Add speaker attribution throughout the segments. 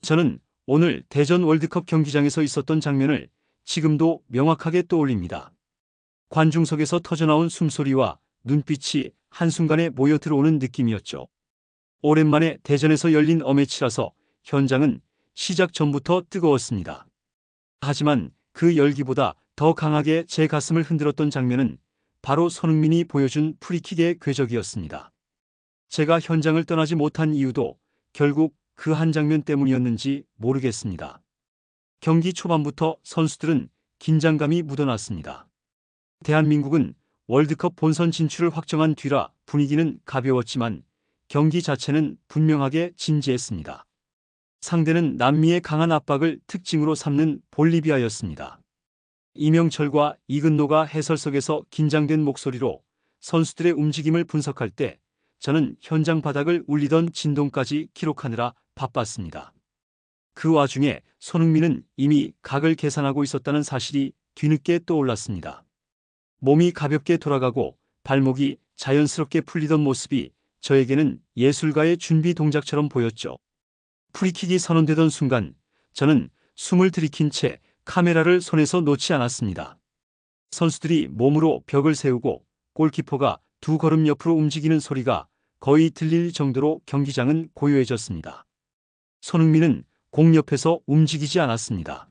Speaker 1: 저는 오늘 대전 월드컵 경기장에서 있었던 장면을 지금도 명확하게 떠올립니다. 관중석에서 터져나온 숨소리와 눈빛이 한순간에 모여 들어오는 느낌이었죠. 오랜만에 대전에서 열린 어매치라서 현장은 시작 전부터 뜨거웠습니다. 하지만 그 열기보다 더 강하게 제 가슴을 흔들었던 장면은 바로 손흥민이 보여준 프리킥의 궤적이었습니다. 제가 현장을 떠나지 못한 이유도 결국 그 한 장면 때문이었는지 모르겠습니다. 경기 초반부터 선수들은 긴장감이 묻어났습니다. 대한민국은 월드컵 본선 진출을 확정한 뒤라 분위기는 가벼웠지만 경기 자체는 분명하게 진지했습니다. 상대는 남미의 강한 압박을 특징으로 삼는 볼리비아였습니다. 이명철과 이근노가 해설석에서 긴장된 목소리로 선수들의 움직임을 분석할 때 저는 현장 바닥을 울리던 진동까지 기록하느라 바빴습니다. 그 와중에 손흥민은 이미 각을 계산하고 있었다는 사실이 뒤늦게 떠올랐습니다. 몸이 가볍게 돌아가고 발목이 자연스럽게 풀리던 모습이 저에게는 예술가의 준비 동작처럼 보였죠. 프리킥이 선언되던 순간 저는 숨을 들이킨 채 카메라를 손에서 놓지 않았습니다. 선수들이 몸으로 벽을 세우고 골키퍼가 두 걸음 옆으로 움직이는 소리가 거의 들릴 정도로 경기장은 고요해졌습니다. 손흥민은 공 옆에서 움직이지 않았습니다.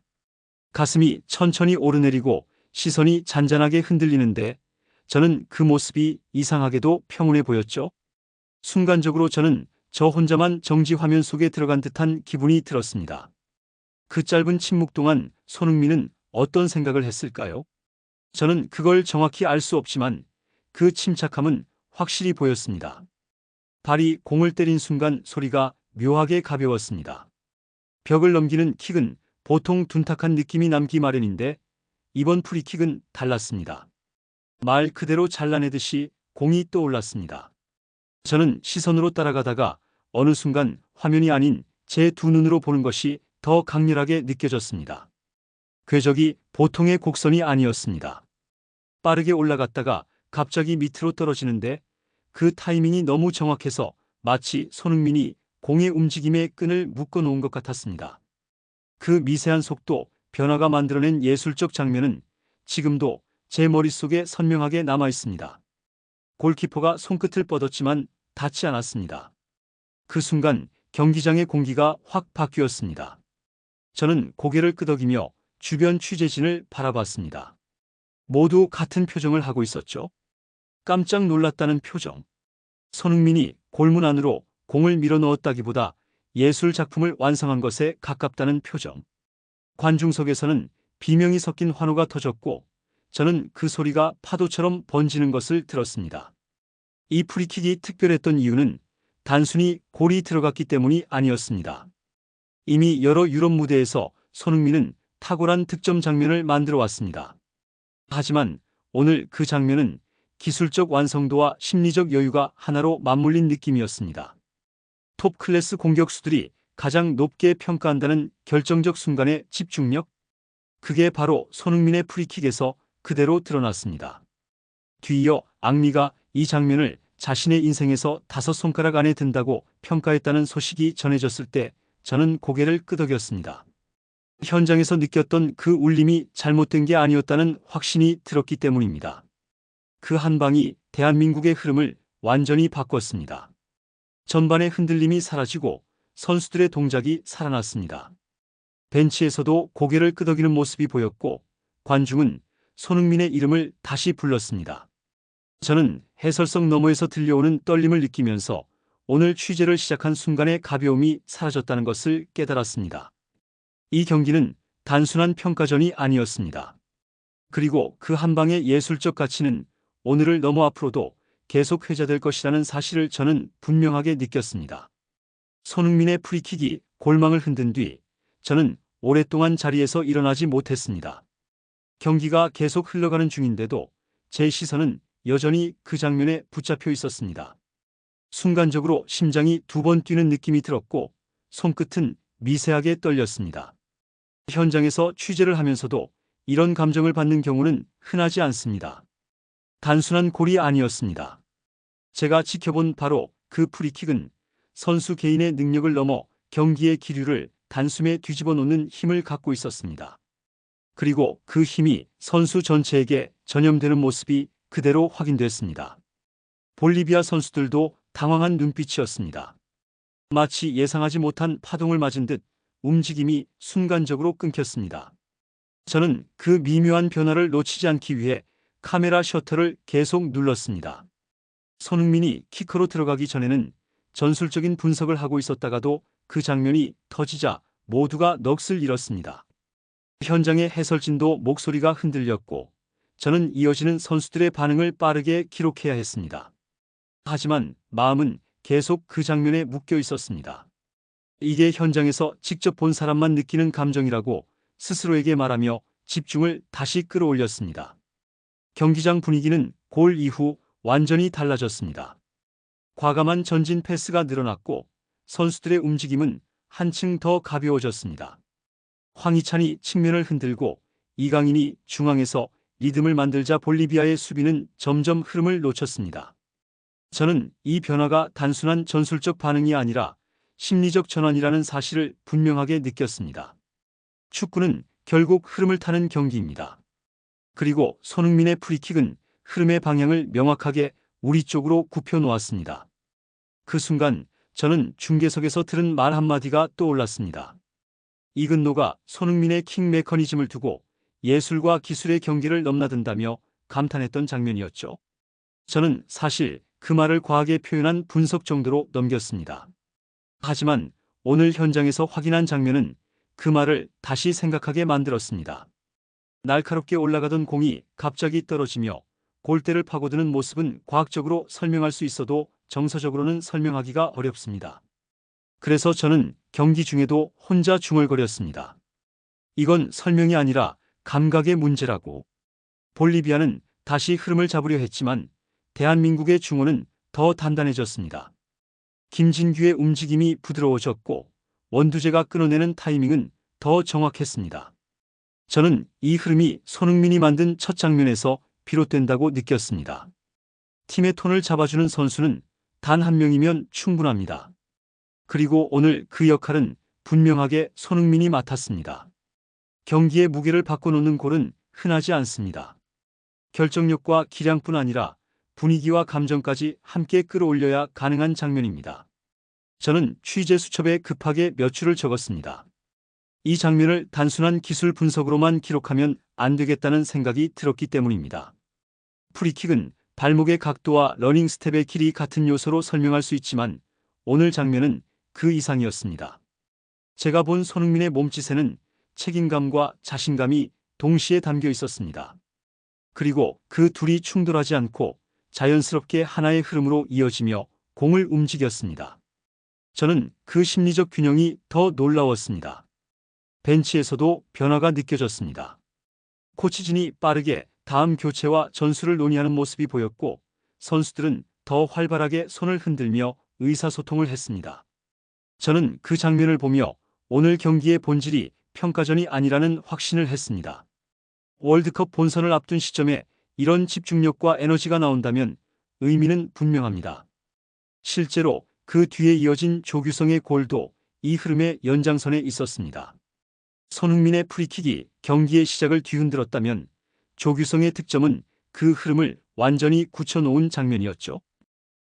Speaker 1: 가슴이 천천히 오르내리고 시선이 잔잔하게 흔들리는데 저는 그 모습이 이상하게도 평온해 보였죠. 순간적으로 저는 저 혼자만 정지 화면 속에 들어간 듯한 기분이 들었습니다. 그 짧은 침묵 동안 손흥민은 어떤 생각을 했을까요? 저는 그걸 정확히 알 수 없지만 그 침착함은 확실히 보였습니다. 발이 공을 때린 순간 소리가 묘하게 가벼웠습니다. 벽을 넘기는 킥은 보통 둔탁한 느낌이 남기 마련인데 이번 프리킥은 달랐습니다. 말 그대로 잘라내듯이 공이 떠올랐습니다. 저는 시선으로 따라가다가 어느 순간 화면이 아닌 제 두 눈으로 보는 것이 더 강렬하게 느껴졌습니다. 궤적이 보통의 곡선이 아니었습니다. 빠르게 올라갔다가 갑자기 밑으로 떨어지는데 그 타이밍이 너무 정확해서 마치 손흥민이 공의 움직임의 끈을 묶어 놓은 것 같았습니다. 그 미세한 속도, 변화가 만들어낸 예술적 장면은 지금도 제 머릿속에 선명하게 남아 있습니다. 골키퍼가 손끝을 뻗었지만 닿지 않았습니다. 그 순간 경기장의 공기가 확 바뀌었습니다. 저는 고개를 끄덕이며 주변 취재진을 바라봤습니다. 모두 같은 표정을 하고 있었죠. 깜짝 놀랐다는 표정. 손흥민이 골문 안으로 공을 밀어 넣었다기보다 예술 작품을 완성한 것에 가깝다는 표정. 관중석에서는 비명이 섞인 환호가 터졌고 저는 그 소리가 파도처럼 번지는 것을 들었습니다. 이 프리킥이 특별했던 이유는 단순히 골이 들어갔기 때문이 아니었습니다. 이미 여러 유럽 무대에서 손흥민은 탁월한 득점 장면을 만들어 왔습니다. 하지만 오늘 그 장면은 기술적 완성도와 심리적 여유가 하나로 맞물린 느낌이었습니다. 톱 클래스 공격수들이 가장 높게 평가한다는 결정적 순간의 집중력? 그게 바로 손흥민의 프리킥에서 그대로 드러났습니다. 뒤이어 앙리가 이 장면을 자신의 인생에서 5손가락 안에 든다고 평가했다는 소식이 전해졌을 때 저는 고개를 끄덕였습니다. 현장에서 느꼈던 그 울림이 잘못된 게 아니었다는 확신이 들었기 때문입니다. 그 한 방이 대한민국의 흐름을 완전히 바꿨습니다. 전반의 흔들림이 사라지고 선수들의 동작이 살아났습니다. 벤치에서도 고개를 끄덕이는 모습이 보였고 관중은 손흥민의 이름을 다시 불렀습니다. 저는 해설석 너머에서 들려오는 떨림을 느끼면서 오늘 취재를 시작한 순간의 가벼움이 사라졌다는 것을 깨달았습니다. 이 경기는 단순한 평가전이 아니었습니다. 그리고 그 한 방의 예술적 가치는 오늘을 넘어 앞으로도 계속 회자될 것이라는 사실을 저는 분명하게 느꼈습니다. 손흥민의 프리킥이 골망을 흔든 뒤 저는 오랫동안 자리에서 일어나지 못했습니다. 경기가 계속 흘러가는 중인데도 제 시선은 여전히 그 장면에 붙잡혀 있었습니다. 순간적으로 심장이 2번 뛰는 느낌이 들었고 손끝은 미세하게 떨렸습니다. 현장에서 취재를 하면서도 이런 감정을 받는 경우는 흔하지 않습니다. 단순한 골이 아니었습니다. 제가 지켜본 바로 그 프리킥은 선수 개인의 능력을 넘어 경기의 기류를 단숨에 뒤집어 놓는 힘을 갖고 있었습니다. 그리고 그 힘이 선수 전체에게 전염되는 모습이 그대로 확인됐습니다. 볼리비아 선수들도 당황한 눈빛이었습니다. 마치 예상하지 못한 파동을 맞은 듯 움직임이 순간적으로 끊겼습니다. 저는 그 미묘한 변화를 놓치지 않기 위해 카메라 셔터를 계속 눌렀습니다. 손흥민이 키커로 들어가기 전에는 전술적인 분석을 하고 있었다가도 그 장면이 터지자 모두가 넋을 잃었습니다. 현장의 해설진도 목소리가 흔들렸고 저는 이어지는 선수들의 반응을 빠르게 기록해야 했습니다. 하지만 마음은 계속 그 장면에 묶여 있었습니다. 이게 현장에서 직접 본 사람만 느끼는 감정이라고 스스로에게 말하며 집중을 다시 끌어올렸습니다. 경기장 분위기는 골 이후 완전히 달라졌습니다. 과감한 전진 패스가 늘어났고 선수들의 움직임은 한층 더 가벼워졌습니다. 황희찬이 측면을 흔들고 이강인이 중앙에서 리듬을 만들자 볼리비아의 수비는 점점 흐름을 놓쳤습니다. 저는 이 변화가 단순한 전술적 반응이 아니라 심리적 전환이라는 사실을 분명하게 느꼈습니다. 축구는 결국 흐름을 타는 경기입니다. 그리고 손흥민의 프리킥은 흐름의 방향을 명확하게 우리 쪽으로 굽혀 놓았습니다. 그 순간 저는 중계석에서 들은 말 한마디가 떠올랐습니다. 이근노가 손흥민의 킥 메커니즘을 두고 예술과 기술의 경계를 넘나든다며 감탄했던 장면이었죠. 저는 사실 그 말을 과하게 표현한 분석 정도로 넘겼습니다. 하지만 오늘 현장에서 확인한 장면은 그 말을 다시 생각하게 만들었습니다. 날카롭게 올라가던 공이 갑자기 떨어지며 골대를 파고드는 모습은 과학적으로 설명할 수 있어도 정서적으로는 설명하기가 어렵습니다. 그래서 저는 경기 중에도 혼자 중얼거렸습니다. 이건 설명이 아니라 감각의 문제라고. 볼리비아는 다시 흐름을 잡으려 했지만 대한민국의 중원은 더 단단해졌습니다. 김진규의 움직임이 부드러워졌고 원두재가 끊어내는 타이밍은 더 정확했습니다. 저는 이 흐름이 손흥민이 만든 첫 장면에서 비롯된다고 느꼈습니다. 팀의 톤을 잡아주는 선수는 단 한 명이면 충분합니다. 그리고 오늘 그 역할은 분명하게 손흥민이 맡았습니다. 경기의 무게를 바꿔놓는 골은 흔하지 않습니다. 결정력과 기량뿐 아니라 분위기와 감정까지 함께 끌어올려야 가능한 장면입니다. 저는 취재 수첩에 급하게 몇 줄을 적었습니다. 이 장면을 단순한 기술 분석으로만 기록하면 안 되겠다는 생각이 들었기 때문입니다. 프리킥은 발목의 각도와 러닝 스텝의 길이 같은 요소로 설명할 수 있지만 오늘 장면은 그 이상이었습니다. 제가 본 손흥민의 몸짓에는 책임감과 자신감이 동시에 담겨 있었습니다. 그리고 그 둘이 충돌하지 않고 자연스럽게 하나의 흐름으로 이어지며 공을 움직였습니다. 저는 그 심리적 균형이 더 놀라웠습니다. 벤치에서도 변화가 느껴졌습니다. 코치진이 빠르게 다음 교체와 전술을 논의하는 모습이 보였고 선수들은 더 활발하게 손을 흔들며 의사소통을 했습니다. 저는 그 장면을 보며 오늘 경기의 본질이 평가전이 아니라는 확신을 했습니다. 월드컵 본선을 앞둔 시점에 이런 집중력과 에너지가 나온다면 의미는 분명합니다. 실제로 그 뒤에 이어진 조규성의 골도 이 흐름의 연장선에 있었습니다. 손흥민의 프리킥이 경기의 시작을 뒤흔들었다면 조규성의 득점은 그 흐름을 완전히 굳혀놓은 장면이었죠.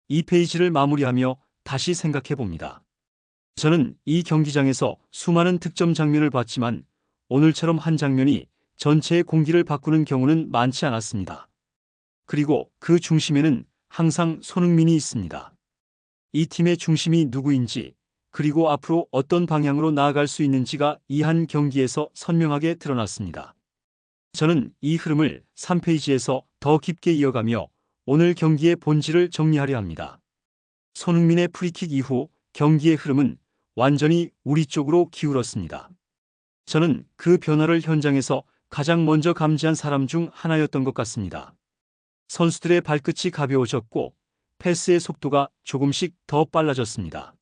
Speaker 1: 이 페이지를 마무리하며 다시 생각해 봅니다. 저는 이 경기장에서 수많은 득점 장면을 봤지만 오늘처럼 한 장면이 전체의 공기를 바꾸는 경우는 많지 않았습니다. 그리고 그 중심에는 항상 손흥민이 있습니다. 이 팀의 중심이 누구인지 그리고 앞으로 어떤 방향으로 나아갈 수 있는지가 이 한 경기에서 선명하게 드러났습니다. 저는 이 흐름을 3페이지에서 더 깊게 이어가며 오늘 경기의 본질을 정리하려 합니다. 손흥민의 프리킥 이후 경기의 흐름은 완전히 우리 쪽으로 기울었습니다. 저는 그 변화를 현장에서 가장 먼저 감지한 사람 중 하나였던 것 같습니다. 선수들의 발끝이 가벼워졌고 패스의 속도가 조금씩 더 빨라졌습니다.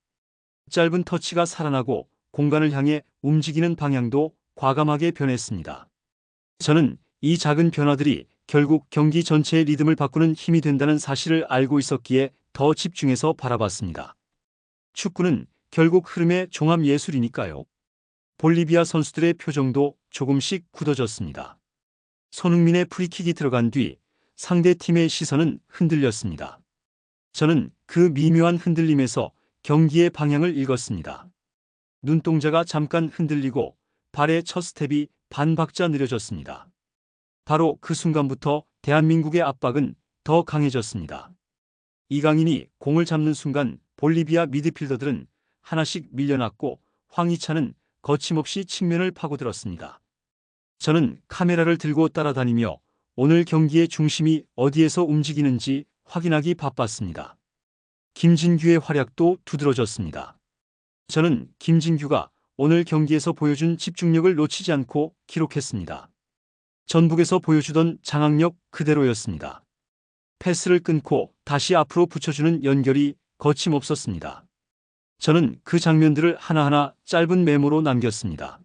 Speaker 1: 짧은 터치가 살아나고 공간을 향해 움직이는 방향도 과감하게 변했습니다. 저는 이 작은 변화들이 결국 경기 전체의 리듬을 바꾸는 힘이 된다는 사실을 알고 있었기에 더 집중해서 바라봤습니다. 축구는 결국 흐름의 종합 예술이니까요. 볼리비아 선수들의 표정도 조금씩 굳어졌습니다. 손흥민의 프리킥이 들어간 뒤 상대 팀의 시선은 흔들렸습니다. 저는 그 미묘한 흔들림에서 경기의 방향을 읽었습니다. 눈동자가 잠깐 흔들리고 발의 첫 스텝이 반 박자 느려졌습니다. 바로 그 순간부터 대한민국의 압박은 더 강해졌습니다. 이강인이 공을 잡는 순간 볼리비아 미드필더들은 하나씩 밀려났고 황희찬은 거침없이 측면을 파고들었습니다. 저는 카메라를 들고 따라다니며 오늘 경기의 중심이 어디에서 움직이는지 확인하기 바빴습니다. 김진규의 활약도 두드러졌습니다. 저는 김진규가 오늘 경기에서 보여준 집중력을 놓치지 않고 기록했습니다. 전북에서 보여주던 장악력 그대로였습니다. 패스를 끊고 다시 앞으로 붙여주는 연결이 거침없었습니다. 저는 그 장면들을 하나하나 짧은 메모로 남겼습니다.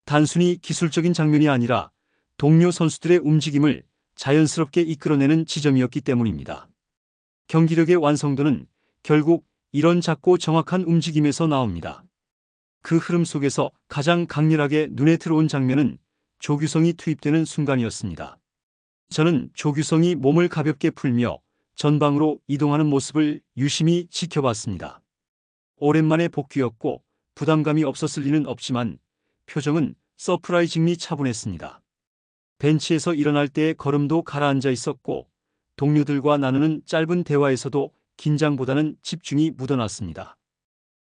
Speaker 1: 단순히 기술적인 장면이 아니라 동료 선수들의 움직임을 자연스럽게 이끌어내는 지점이었기 때문입니다. 경기력의 완성도는 결국 이런 작고 정확한 움직임에서 나옵니다. 그 흐름 속에서 가장 강렬하게 눈에 들어온 장면은 조규성이 투입되는 순간이었습니다. 저는 조규성이 몸을 가볍게 풀며 전방으로 이동하는 모습을 유심히 지켜봤습니다. 오랜만에 복귀였고 부담감이 없었을 리는 없지만 표정은 서프라이징리 차분했습니다. 벤치에서 일어날 때의 걸음도 가라앉아 있었고 동료들과 나누는 짧은 대화에서도 긴장보다는 집중이 묻어났습니다.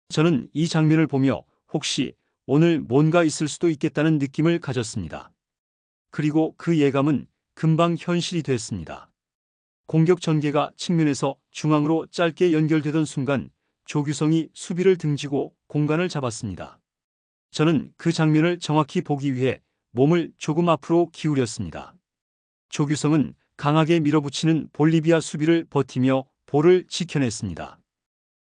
Speaker 1: 저는 이 장면을 보며 혹시 오늘 뭔가 있을 수도 있겠다는 느낌을 가졌습니다. 그리고 그 예감은 금방 현실이 됐습니다. 공격 전개가 측면에서 중앙으로 짧게 연결되던 순간 조규성이 수비를 등지고 공간을 잡았습니다. 저는 그 장면을 정확히 보기 위해 몸을 조금 앞으로 기울였습니다. 조규성은 강하게 밀어붙이는 볼리비아 수비를 버티며 볼을 지켜냈습니다.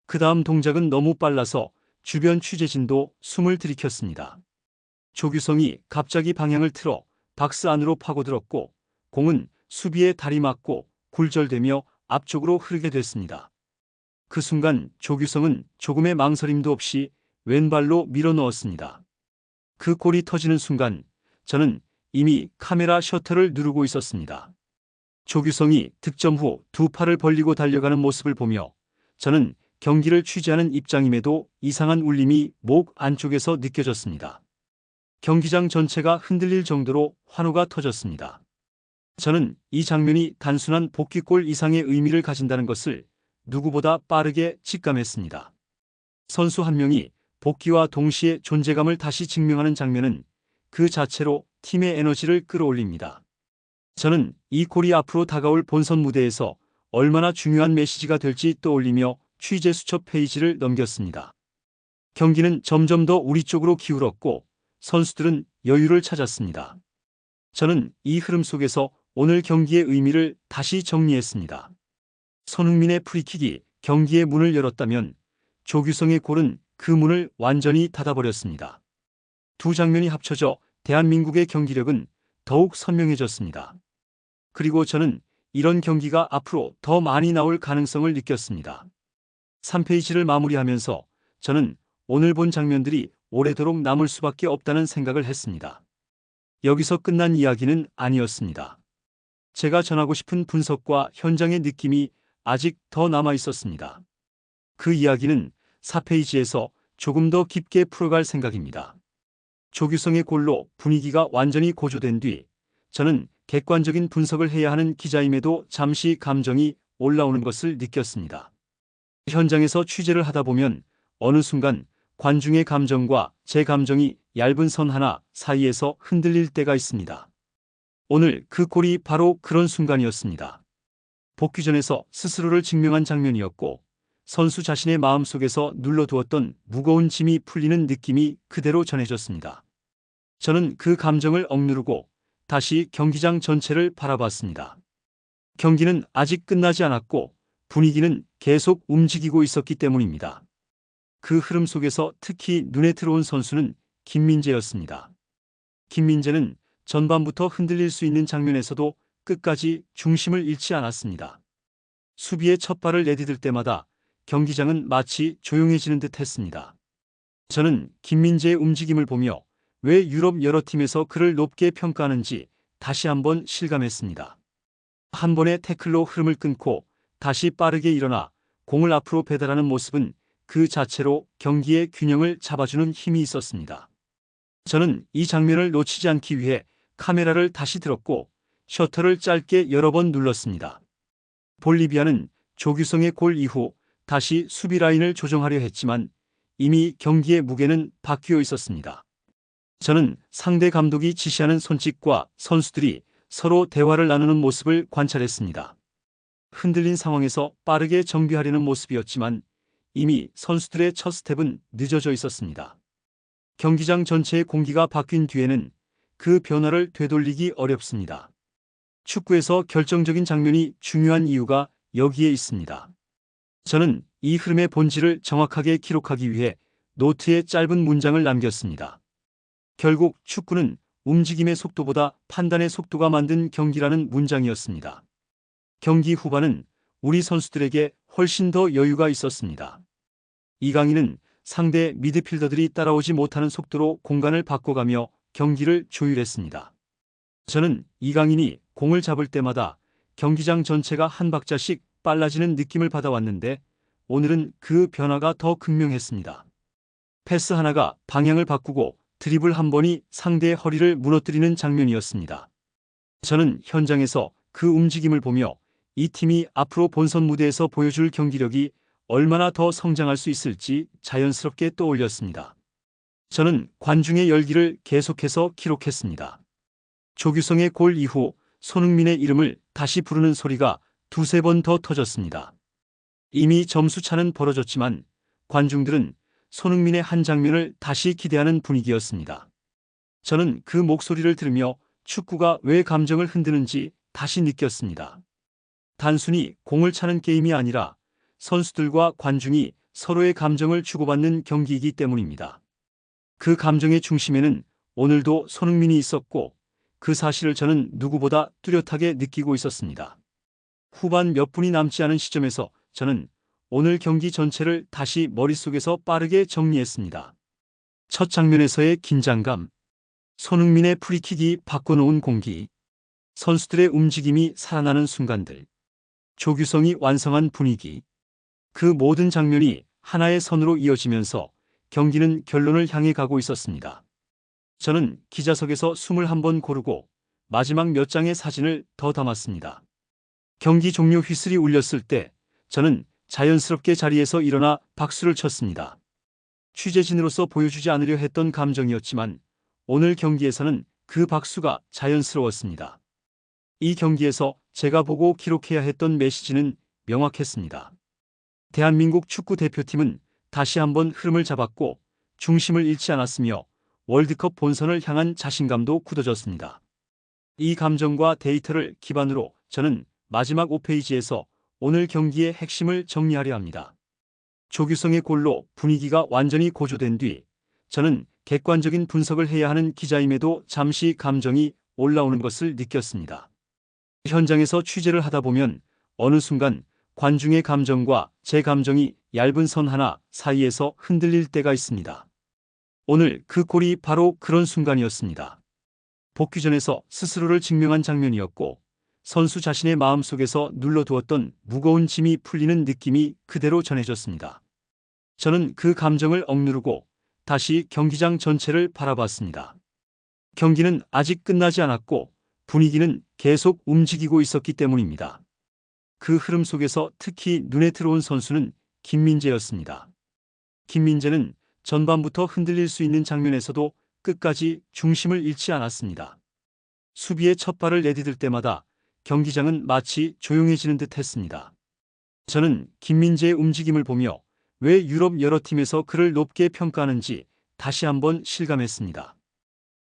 Speaker 1: 그 다음 동작은 너무 빨라서 주변 취재진도 숨을 들이켰습니다. 조규성이 갑자기 방향을 틀어 박스 안으로 파고들었고 공은 수비에 다리 맞고 굴절되며 앞쪽으로 흐르게 됐습니다. 그 순간 조규성은 조금의 망설임도 없이 왼발로 밀어넣었습니다. 그 골이 터지는 순간 저는 이미 카메라 셔터를 누르고 있었습니다. 조규성이 득점 후 두 팔을 벌리고 달려가는 모습을 보며 저는 경기를 취재하는 입장임에도 이상한 울림이 목 안쪽에서 느껴졌습니다. 경기장 전체가 흔들릴 정도로 환호가 터졌습니다. 저는 이 장면이 단순한 복귀골 이상의 의미를 가진다는 것을 누구보다 빠르게 직감했습니다. 선수 한 명이 복귀와 동시에 존재감을 다시 증명하는 장면은 그 자체로 팀의 에너지를 끌어올립니다. 저는 이 골이 앞으로 다가올 본선 무대에서 얼마나 중요한 메시지가 될지 떠올리며 취재 수첩 페이지를 넘겼습니다. 경기는 점점 더 우리 쪽으로 기울었고 선수들은 여유를 찾았습니다. 저는 이 흐름 속에서 오늘 경기의 의미를 다시 정리했습니다. 손흥민의 프리킥이 경기의 문을 열었다면 조규성의 골은 그 문을 완전히 닫아버렸습니다. 두 장면이 합쳐져 대한민국의 경기력은 더욱 선명해졌습니다. 그리고 저는 이런 경기가 앞으로 더 많이 나올 가능성을 느꼈습니다. 3페이지를 마무리하면서 저는 오늘 본 장면들이 오래도록 남을 수밖에 없다는 생각을 했습니다. 여기서 끝난 이야기는 아니었습니다. 제가 전하고 싶은 분석과 현장의 느낌이 아직 더 남아 있었습니다. 그 이야기는 4페이지에서 조금 더 깊게 풀어갈 생각입니다. 조규성의 골로 분위기가 완전히 고조된 뒤 저는 객관적인 분석을 해야 하는 기자임에도 잠시 감정이 올라오는 것을 느꼈습니다. 현장에서 취재를 하다 보면 어느 순간 관중의 감정과 제 감정이 얇은 선 하나 사이에서 흔들릴 때가 있습니다. 오늘 그 골이 바로 그런 순간이었습니다. 복귀전에서 스스로를 증명한 장면이었고 선수 자신의 마음속에서 눌러두었던 무거운 짐이 풀리는 느낌이 그대로 전해졌습니다. 저는 그 감정을 억누르고 다시 경기장 전체를 바라봤습니다. 경기는 아직 끝나지 않았고 분위기는 계속 움직이고 있었기 때문입니다. 그 흐름 속에서 특히 눈에 들어온 선수는 김민재였습니다. 김민재는 전반부터 흔들릴 수 있는 장면에서도 끝까지 중심을 잃지 않았습니다. 수비의 첫 발을 내디딜 때마다 경기장은 마치 조용해지는 듯 했습니다. 저는 김민재의 움직임을 보며 왜 유럽 여러 팀에서 그를 높게 평가하는지 다시 한번 실감했습니다. 한 번의 태클로 흐름을 끊고 다시 빠르게 일어나 공을 앞으로 배달하는 모습은 그 자체로 경기의 균형을 잡아주는 힘이 있었습니다. 저는 이 장면을 놓치지 않기 위해 카메라를 다시 들었고 셔터를 짧게 여러 번 눌렀습니다. 볼리비아는 조규성의 골 이후 다시 수비 라인을 조정하려 했지만 이미 경기의 무게는 바뀌어 있었습니다. 저는 상대 감독이 지시하는 손짓과 선수들이 서로 대화를 나누는 모습을 관찰했습니다. 흔들린 상황에서 빠르게 정비하려는 모습이었지만 이미 선수들의 첫 스텝은 늦어져 있었습니다. 경기장 전체의 공기가 바뀐 뒤에는 그 변화를 되돌리기 어렵습니다. 축구에서 결정적인 장면이 중요한 이유가 여기에 있습니다. 저는 이 흐름의 본질을 정확하게 기록하기 위해 노트에 짧은 문장을 남겼습니다. 결국 축구는 움직임의 속도보다 판단의 속도가 만든 경기라는 문장이었습니다. 경기 후반은 우리 선수들에게 훨씬 더 여유가 있었습니다. 이강인은 상대 미드필더들이 따라오지 못하는 속도로 공간을 바꿔가며 경기를 조율했습니다. 저는 이강인이 공을 잡을 때마다 경기장 전체가 한 박자씩 빨라지는 느낌을 받아왔는데 오늘은 그 변화가 더 극명했습니다. 패스 하나가 방향을 바꾸고 드리블 한 번이 상대의 허리를 무너뜨리는 장면이었습니다. 저는 현장에서 그 움직임을 보며 이 팀이 앞으로 본선 무대에서 보여줄 경기력이 얼마나 더 성장할 수 있을지 자연스럽게 떠올렸습니다. 저는 관중의 열기를 계속해서 기록했습니다. 조규성의 골 이후 손흥민의 이름을 다시 부르는 소리가 두세 번 더 터졌습니다. 이미 점수차는 벌어졌지만 관중들은 손흥민의 한 장면을 다시 기대하는 분위기였습니다. 저는 그 목소리를 들으며 축구가 왜 감정을 흔드는지 다시 느꼈습니다. 단순히 공을 차는 게임이 아니라 선수들과 관중이 서로의 감정을 주고받는 경기이기 때문입니다. 그 감정의 중심에는 오늘도 손흥민이 있었고 그 사실을 저는 누구보다 뚜렷하게 느끼고 있었습니다. 후반 몇 분이 남지 않은 시점에서 저는 오늘 경기 전체를 다시 머릿속에서 빠르게 정리했습니다. 첫 장면에서의 긴장감, 손흥민의 프리킥이 바꿔놓은 공기, 선수들의 움직임이 살아나는 순간들, 조규성이 완성한 분위기, 그 모든 장면이 하나의 선으로 이어지면서 경기는 결론을 향해 가고 있었습니다. 저는 기자석에서 숨을 한번 고르고 마지막 몇 장의 사진을 더 담았습니다. 경기 종료 휘슬이 울렸을 때 저는 자연스럽게 자리에서 일어나 박수를 쳤습니다. 취재진으로서 보여주지 않으려 했던 감정이었지만 오늘 경기에서는 그 박수가 자연스러웠습니다. 이 경기에서 제가 보고 기록해야 했던 메시지는 명확했습니다. 대한민국 축구 대표팀은 다시 한번 흐름을 잡았고 중심을 잃지 않았으며 월드컵 본선을 향한 자신감도 굳어졌습니다. 이 감정과 데이터를 기반으로 저는 마지막 5페이지에서 오늘 경기의 핵심을 정리하려 합니다. 조규성의 골로 분위기가 완전히 고조된 뒤 저는 객관적인 분석을 해야 하는 기자임에도 잠시 감정이 올라오는 것을 느꼈습니다. 현장에서 취재를 하다 보면 어느 순간 관중의 감정과 제 감정이 얇은 선 하나 사이에서 흔들릴 때가 있습니다. 오늘 그 골이 바로 그런 순간이었습니다. 복귀전에서 스스로를 증명한 장면이었고 선수 자신의 마음속에서 눌러두었던 무거운 짐이 풀리는 느낌이 그대로 전해졌습니다. 저는 그 감정을 억누르고 다시 경기장 전체를 바라봤습니다. 경기는 아직 끝나지 않았고 분위기는 계속 움직이고 있었기 때문입니다. 그 흐름 속에서 특히 눈에 들어온 선수는 김민재였습니다. 김민재는 전반부터 흔들릴 수 있는 장면에서도 끝까지 중심을 잃지 않았습니다. 수비의 첫 발을 내디딜 때마다 경기장은 마치 조용해지는 듯 했습니다. 저는 김민재의 움직임을 보며 왜 유럽 여러 팀에서 그를 높게 평가하는지 다시 한번 실감했습니다.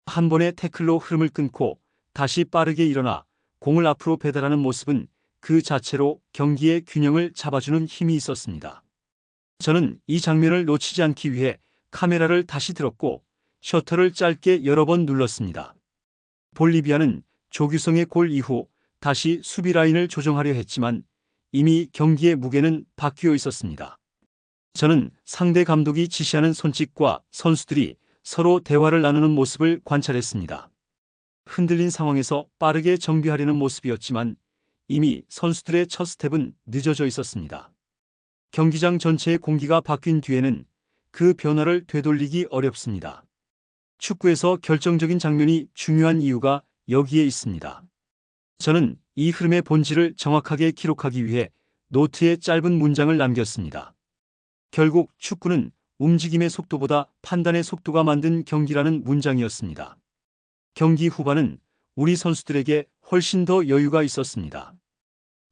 Speaker 1: 한 번의 태클로 흐름을 끊고 다시 빠르게 일어나 공을 앞으로 배달하는 모습은 그 자체로 경기의 균형을 잡아주는 힘이 있었습니다. 저는 이 장면을 놓치지 않기 위해 카메라를 다시 들었고 셔터를 짧게 여러 번 눌렀습니다. 볼리비아는 조규성의 골 이후 다시 수비 라인을 조정하려 했지만 이미 경기의 무게는 바뀌어 있었습니다. 저는 상대 감독이 지시하는 손짓과 선수들이 서로 대화를 나누는 모습을 관찰했습니다. 흔들린 상황에서 빠르게 정비하려는 모습이었지만 이미 선수들의 첫 스텝은 늦어져 있었습니다. 경기장 전체의 공기가 바뀐 뒤에는 그 변화를 되돌리기 어렵습니다. 축구에서 결정적인 장면이 중요한 이유가 여기에 있습니다. 저는 이 흐름의 본질을 정확하게 기록하기 위해 노트에 짧은 문장을 남겼습니다. 결국 축구는 움직임의 속도보다 판단의 속도가 만든 경기라는 문장이었습니다. 경기 후반은 우리 선수들에게 훨씬 더 여유가 있었습니다.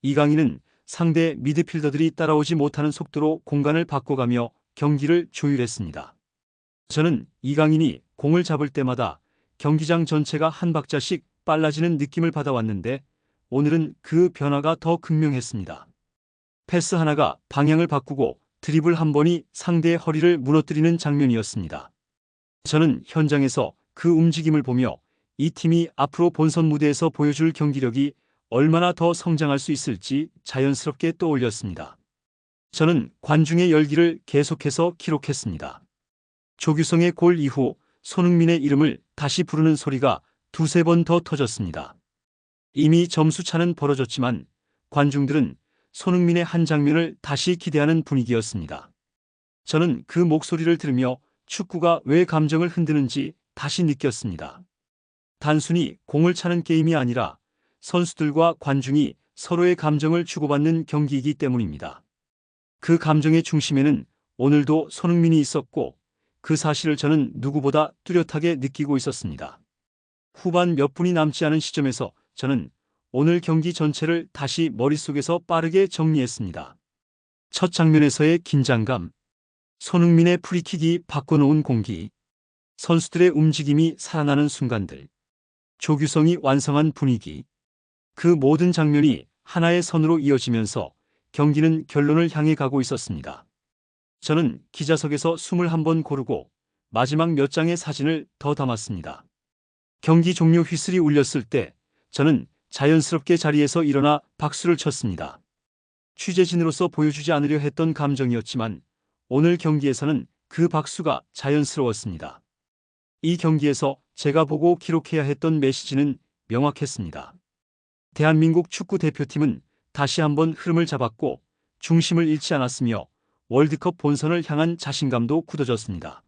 Speaker 1: 이강인은 상대 미드필더들이 따라오지 못하는 속도로 공간을 바꿔가며 경기를 조율했습니다. 저는 이강인이 공을 잡을 때마다 경기장 전체가 한 박자씩 빨라지는 느낌을 받아왔는데 오늘은 그 변화가 더 극명했습니다. 패스 하나가 방향을 바꾸고 드리블 한 번이 상대의 허리를 무너뜨리는 장면이었습니다. 저는 현장에서 그 움직임을 보며 이 팀이 앞으로 본선 무대에서 보여줄 경기력이 얼마나 더 성장할 수 있을지 자연스럽게 떠올렸습니다. 저는 관중의 열기를 계속해서 기록했습니다. 조규성의 골 이후 손흥민의 이름을 다시 부르는 소리가 두세 번 더 터졌습니다. 이미 점수차는 벌어졌지만 관중들은 손흥민의 한 장면을 다시 기대하는 분위기였습니다. 저는 그 목소리를 들으며 축구가 왜 감정을 흔드는지 다시 느꼈습니다. 단순히 공을 차는 게임이 아니라 선수들과 관중이 서로의 감정을 주고받는 경기이기 때문입니다. 그 감정의 중심에는 오늘도 손흥민이 있었고 그 사실을 저는 누구보다 뚜렷하게 느끼고 있었습니다. 후반 몇 분이 남지 않은 시점에서 저는 오늘 경기 전체를 다시 머릿속에서 빠르게 정리했습니다. 첫 장면에서의 긴장감, 손흥민의 프리킥이 바꿔놓은 공기, 선수들의 움직임이 살아나는 순간들, 조규성이 완성한 분위기, 그 모든 장면이 하나의 선으로 이어지면서 경기는 결론을 향해 가고 있었습니다. 저는 기자석에서 숨을 한번 고르고 마지막 몇 장의 사진을 더 담았습니다. 경기 종료 휘슬이 울렸을 때 저는 자연스럽게 자리에서 일어나 박수를 쳤습니다. 취재진으로서 보여주지 않으려 했던 감정이었지만 오늘 경기에서는 그 박수가 자연스러웠습니다. 이 경기에서 제가 보고 기록해야 했던 메시지는 명확했습니다. 대한민국 축구 대표팀은 다시 한번 흐름을 잡았고 중심을 잃지 않았으며 월드컵 본선을 향한 자신감도 굳어졌습니다.